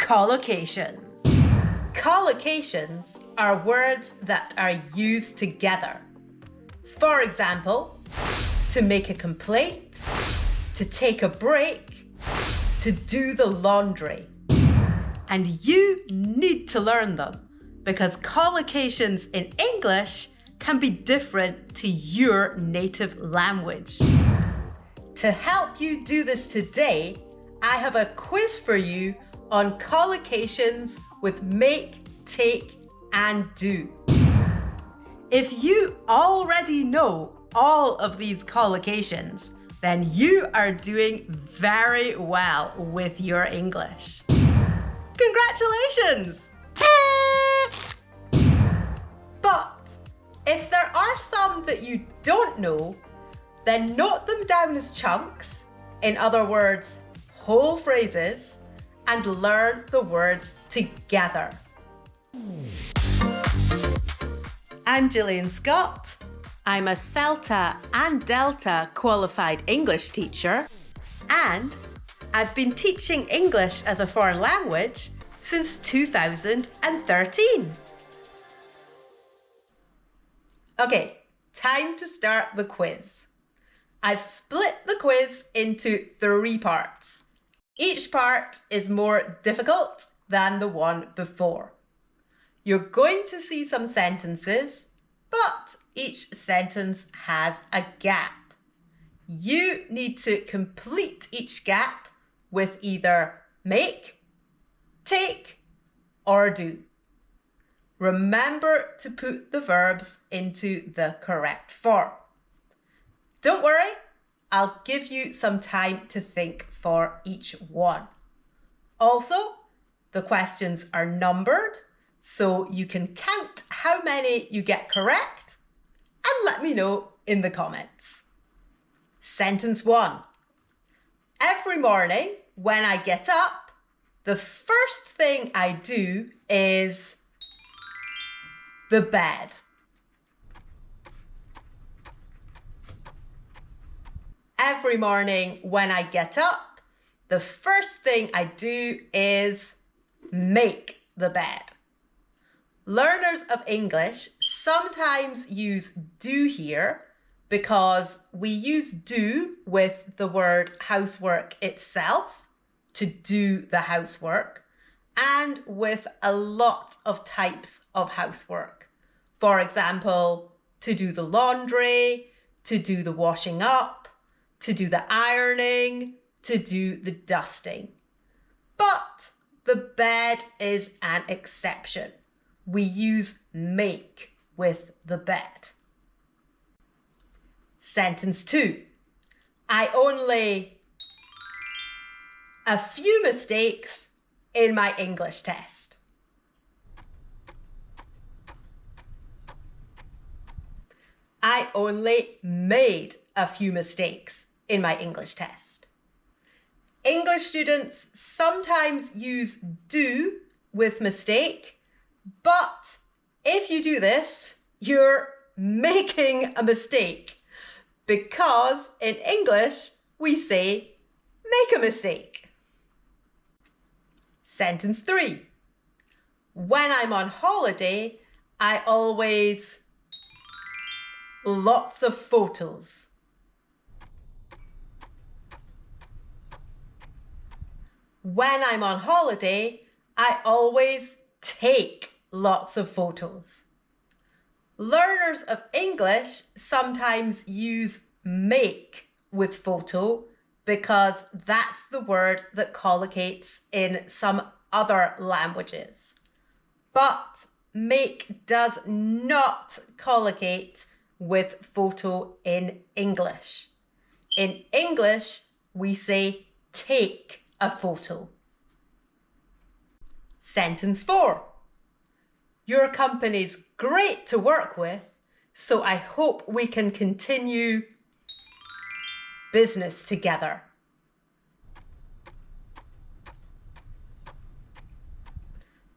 Collocations. Collocations are words that are used together. For example, to make a complaint, to take a break, to do the laundry. And you need to learn them because collocations in English can be different to your native language. To help you do this today, I have a quiz for you on collocations with make, take, and do. If you already know all of these collocations, then you are doing very well with your English. Congratulations! But if there are some that you don't know, then note them down as chunks, in other words, whole phrases, and learn the words together. I'm Gillian Scott. I'm a CELTA and Delta qualified English teacher, and I've been teaching English as a foreign language since 2013. Okay, time to start the quiz. I've split the quiz into 3 parts. Each part is more difficult than the one before. You're going to see some sentences, but each sentence has a gap. You need to complete each gap with either make, take, or do. Remember to put the verbs into the correct form. Don't worry, I'll give you some time to think for each one. Also, the questions are numbered, so you can count how many you get correct and let me know in the comments. Sentence 1. Every morning when I get up, the first thing I do is the bed. Every morning when I get up, the first thing I do is make the bed. Learners of English sometimes use do here because we use do with the word housework itself, to do the housework, and with a lot of types of housework. For example, to do the laundry, to do the washing up, to do the ironing, to do the dusting. But the bed is an exception. We use make with the bed. Sentence 2. I only a few mistakes in my English test. I only made a few mistakes in my English test. English students sometimes use do with mistake, but if you do this, you're making a mistake because in English we say make a mistake. Sentence 3. When I'm on holiday, I always lots of photos. When I'm on holiday, I always take lots of photos. Learners of English sometimes use make with photo because that's the word that collocates in some other languages. But make does not collocate with photo in English. In English, we say take a photo. Sentence 4. Your company's great to work with, so I hope we can continue business together.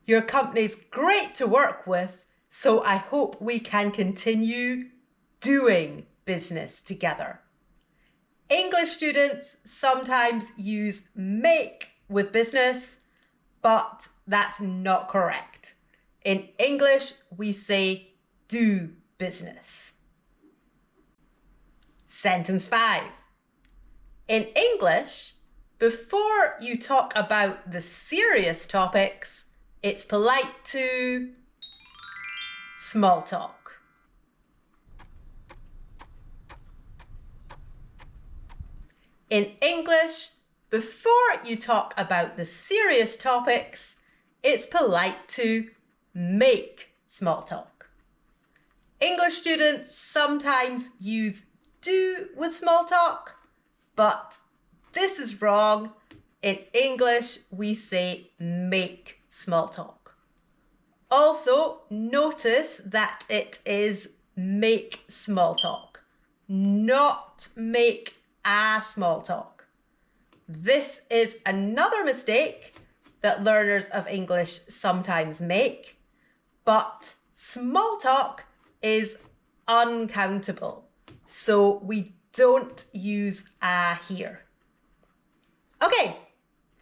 Your company's great to work with, so I hope we can continue doing business together. English students sometimes use make with business, but that's not correct. In English, we say do business. Sentence 5. In English, before you talk about the serious topics, it's polite to small talk. In English, before you talk about the serious topics, it's polite to make small talk. English students sometimes use do with small talk, but this is wrong. In English, we say make small talk. Also, notice that it is make small talk, not make a small talk. This is another mistake that learners of English sometimes make, but small talk is uncountable, so we don't use a here. Okay,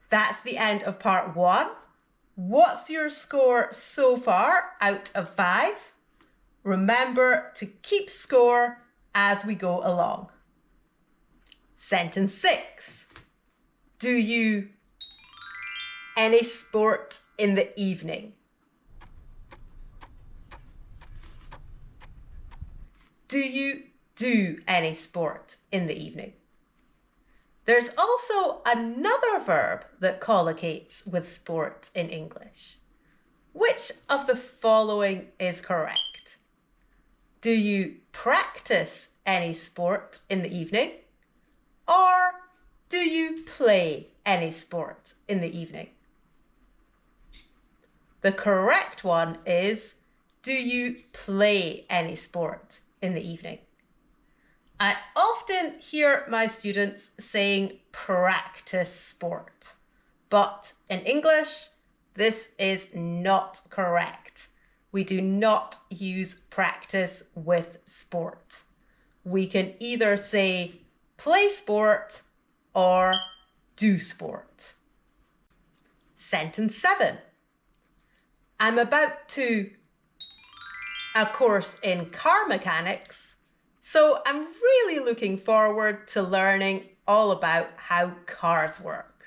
that's the end of part 1. What's your score so far out of 5? Remember to keep score as we go along. Sentence 6. Do you any sport in the evening? Do you do any sport in the evening? There's also another verb that collocates with sport in English. Which of the following is correct? Do you practice any sport in the evening? Or do you play any sport in the evening? The correct one is, do you play any sport in the evening? I often hear my students saying practice sport, but in English, this is not correct. We do not use practice with sport. We can either say play sport or do sport. Sentence 7. I'm about to a course in car mechanics, so I'm really looking forward to learning all about how cars work.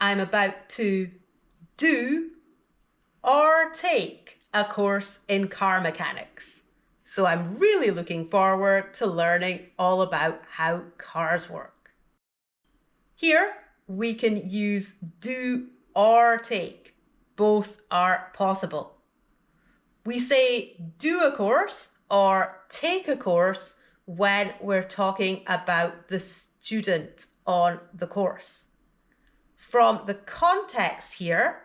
I'm about to do or take a course in car mechanics, so I'm really looking forward to learning all about how cars work. Here, we can use do or take. Both are possible. We say do a course or take a course when we're talking about the student on the course. From the context here,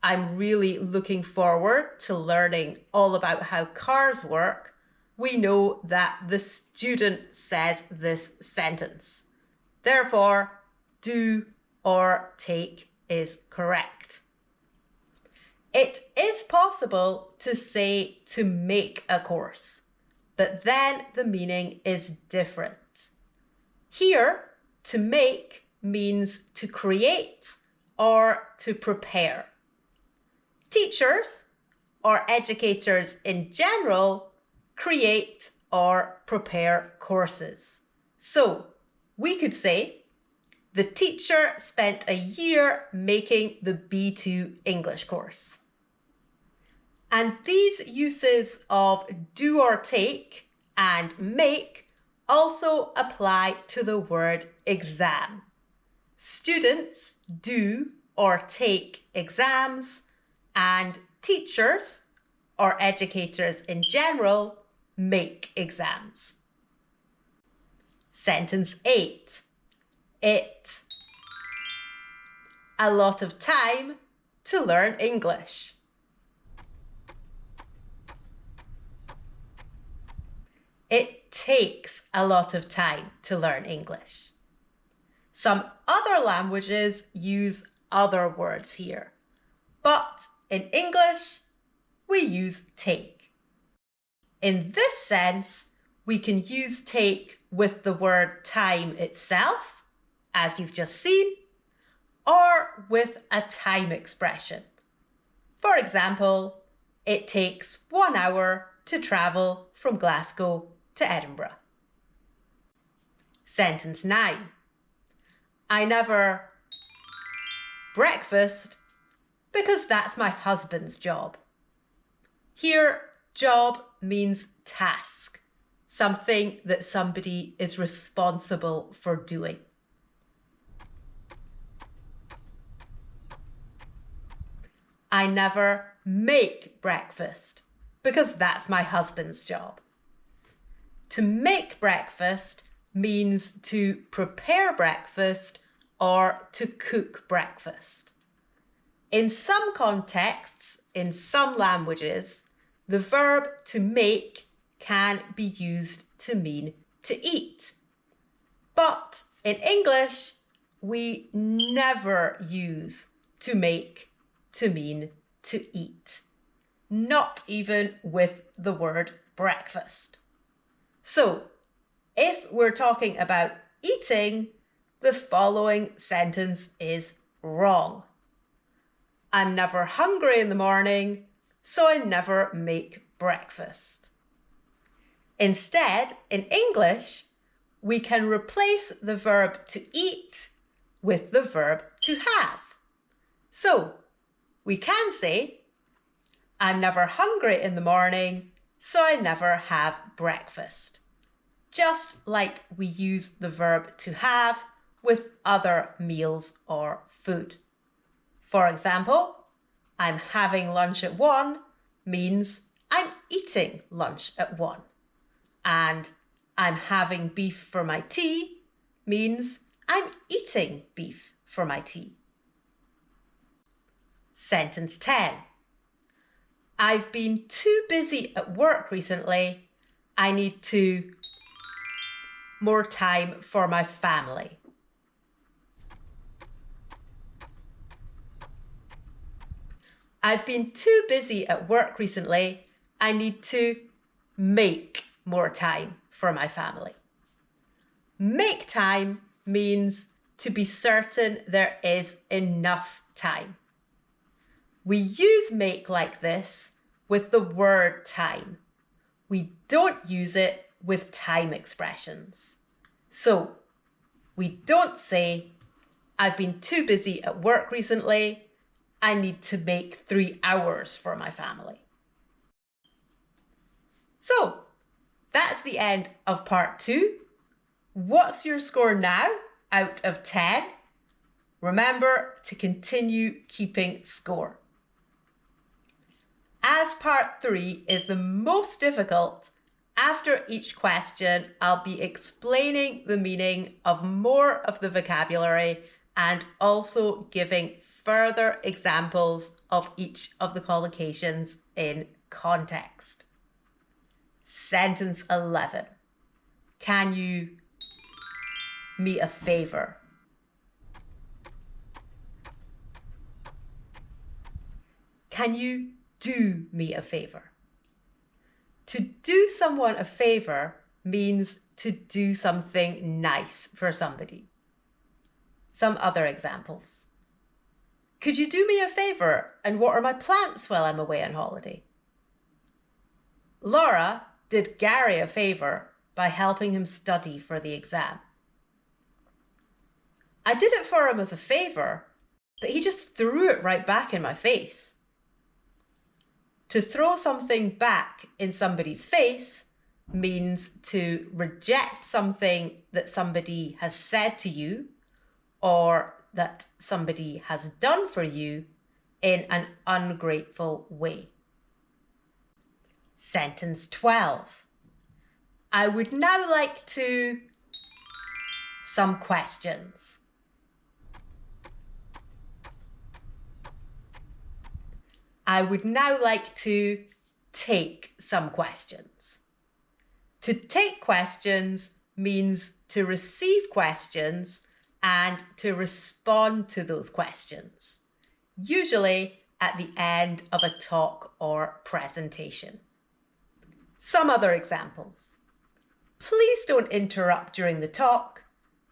I'm really looking forward to learning all about how cars work. We know that the student says this sentence. Therefore, do or take is correct. It is possible to say to make a course, but then the meaning is different. Here, to make means to create or to prepare. Teachers or educators in general create or prepare courses. So we could say, the teacher spent a year making the B2 English course. And these uses of do or take and make also apply to the word exam. Students do or take exams, and teachers or educators in general make exams. Sentence 8. It a lot of time to learn English. It takes a lot of time to learn English. Some other languages use other words here, but in English, we use take. In this sense, we can use take with the word time itself, as you've just seen, or with a time expression. For example, it takes 1 hour to travel from Glasgow to Edinburgh. Sentence 9. I never breakfast because that's my husband's job. Here, job means task, something that somebody is responsible for doing. I never make breakfast because that's my husband's job. To make breakfast means to prepare breakfast or to cook breakfast. In some contexts, in some languages, the verb to make can be used to mean to eat. But in English, we never use to make to mean to eat, not even with the word breakfast. So, if we're talking about eating, the following sentence is wrong. I'm never hungry in the morning, so I never make breakfast. Instead, in English, we can replace the verb to eat with the verb to have. So, we can say, I'm never hungry in the morning, so I never have breakfast. Just like we use the verb to have with other meals or food. For example, I'm having lunch at 1 means I'm eating lunch at 1. And I'm having beef for my tea means I'm eating beef for my tea. Sentence 10. I've been too busy at work recently. I need more time for my family. I've been too busy at work recently. I need to make more time for my family. Make time means to be certain there is enough time. We use make like this with the word time. We don't use it with time expressions. So, we don't say, I've been too busy at work recently. I need to make 3 hours for my family. So, that's the end of part 2. What's your score now out of 10? Remember to continue keeping score. As part 3 is the most difficult, after each question, I'll be explaining the meaning of more of the vocabulary and also giving further examples of each of the collocations in context. Sentence 11. Can you me a favour? Can you do me a favour? To do someone a favour means to do something nice for somebody. Some other examples. Could you do me a favour and water my plants while I'm away on holiday? Laura did Gary a favour by helping him study for the exam. I did it for him as a favour, but he just threw it right back in my face. To throw something back in somebody's face means to reject something that somebody has said to you or that somebody has done for you in an ungrateful way. Sentence 12. I would now like to some questions. I would now like to take some questions. To take questions means to receive questions and to respond to those questions, usually at the end of a talk or presentation. Some other examples. Please don't interrupt during the talk.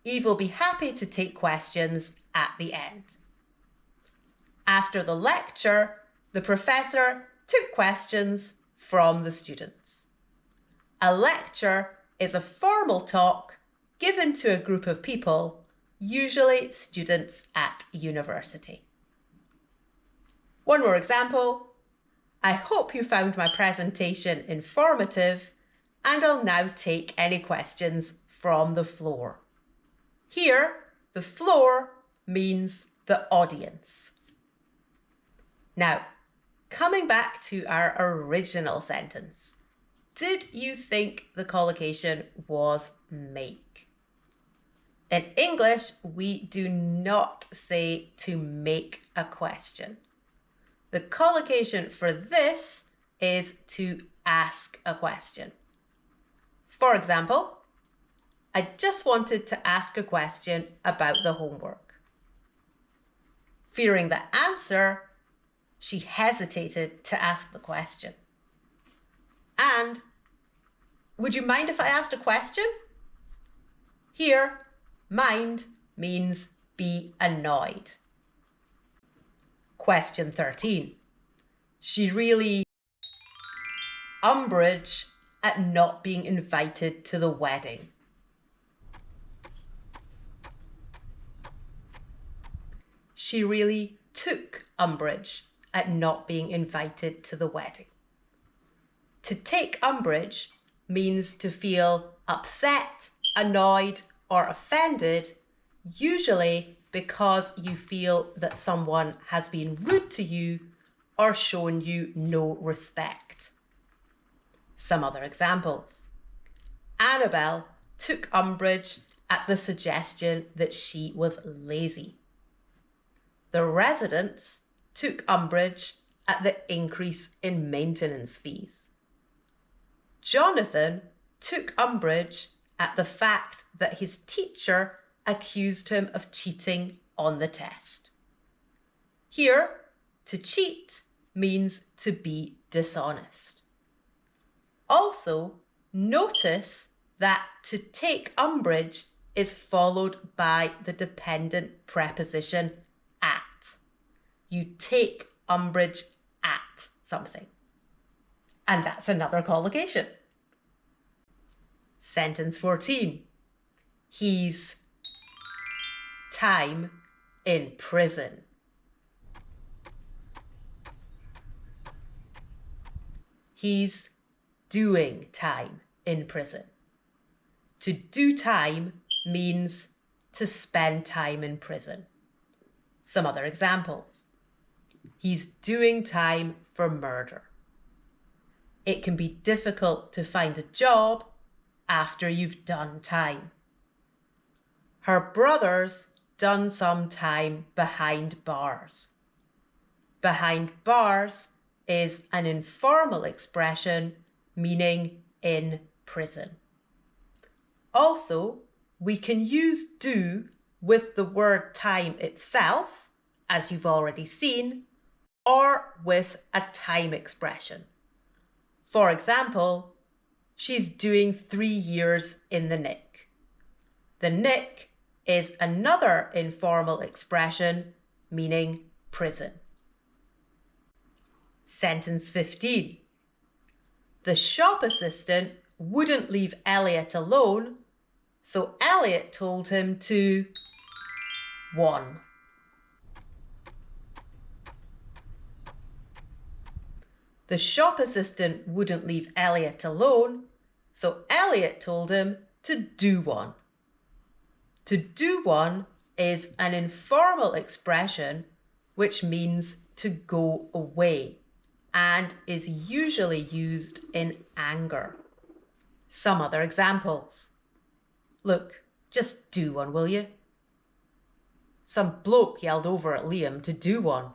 Eve will be happy to take questions at the end. After the lecture, the professor took questions from the students. A lecture is a formal talk given to a group of people, usually students at university. One more example. I hope you found my presentation informative, and I'll now take any questions from the floor. Here, the floor means the audience. Now, coming back to our original sentence, did you think the collocation was make? In English, we do not say to make a question. The collocation for this is to ask a question. For example, I just wanted to ask a question about the homework. Fearing the answer, she hesitated to ask the question. And, would you mind if I asked a question? Here, mind means be annoyed. Question 13. She really umbrage at not being invited to the wedding. She really took umbrage at not being invited to the wedding. To take umbrage means to feel upset, annoyed, or offended, usually because you feel that someone has been rude to you or shown you no respect. Some other examples. Annabelle took umbrage at the suggestion that she was lazy. The residents took umbrage at the increase in maintenance fees. Jonathan took umbrage at the fact that his teacher accused him of cheating on the test. Here, to cheat means to be dishonest. Also, notice that to take umbrage is followed by the dependent preposition at. You take umbrage at something. And that's another collocation. Sentence 14. He's time in prison. He's doing time in prison. To do time means to spend time in prison. Some other examples. He's doing time for murder. It can be difficult to find a job after you've done time. Her brother's done some time behind bars. Behind bars is an informal expression meaning in prison. Also, we can use do with the word time itself, as you've already seen, or with a time expression. For example, she's doing 3 years in the Nick. The Nick is another informal expression meaning prison. Sentence 15. The shop assistant wouldn't leave Elliot alone, so Elliot told him to 1. The shop assistant wouldn't leave Elliot alone, so Elliot told him to do 1. To do 1 is an informal expression which means to go away and is usually used in anger. Some other examples. Look, just do 1, will you? Some bloke yelled over at Liam to do 1.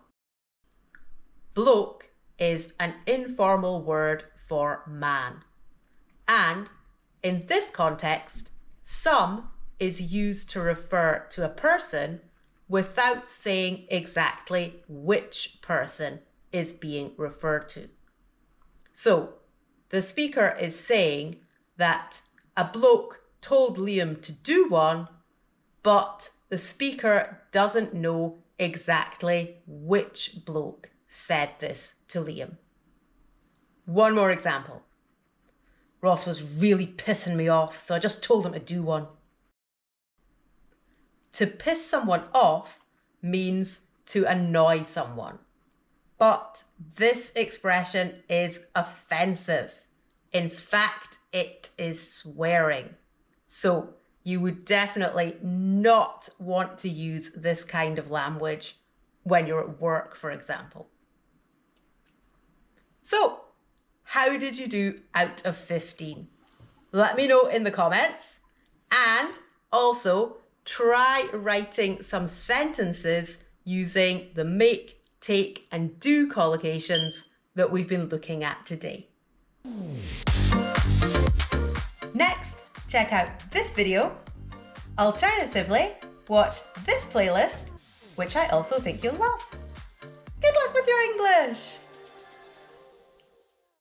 Bloke is an informal word for man. And in this context, some is used to refer to a person without saying exactly which person is being referred to. So, the speaker is saying that a bloke told Liam to do 1, but the speaker doesn't know exactly which bloke said this to Liam. One more example. Ross was really pissing me off, so I just told him to do one. To piss someone off means to annoy someone. But this expression is offensive. In fact, it is swearing. So you would definitely not want to use this kind of language when you're at work, for example. So, how did you do out of 15? Let me know in the comments, and also try writing some sentences using the make, take and do collocations that we've been looking at today. Next, check out this video. Alternatively, watch this playlist, which I also think you'll love. Good luck with your English!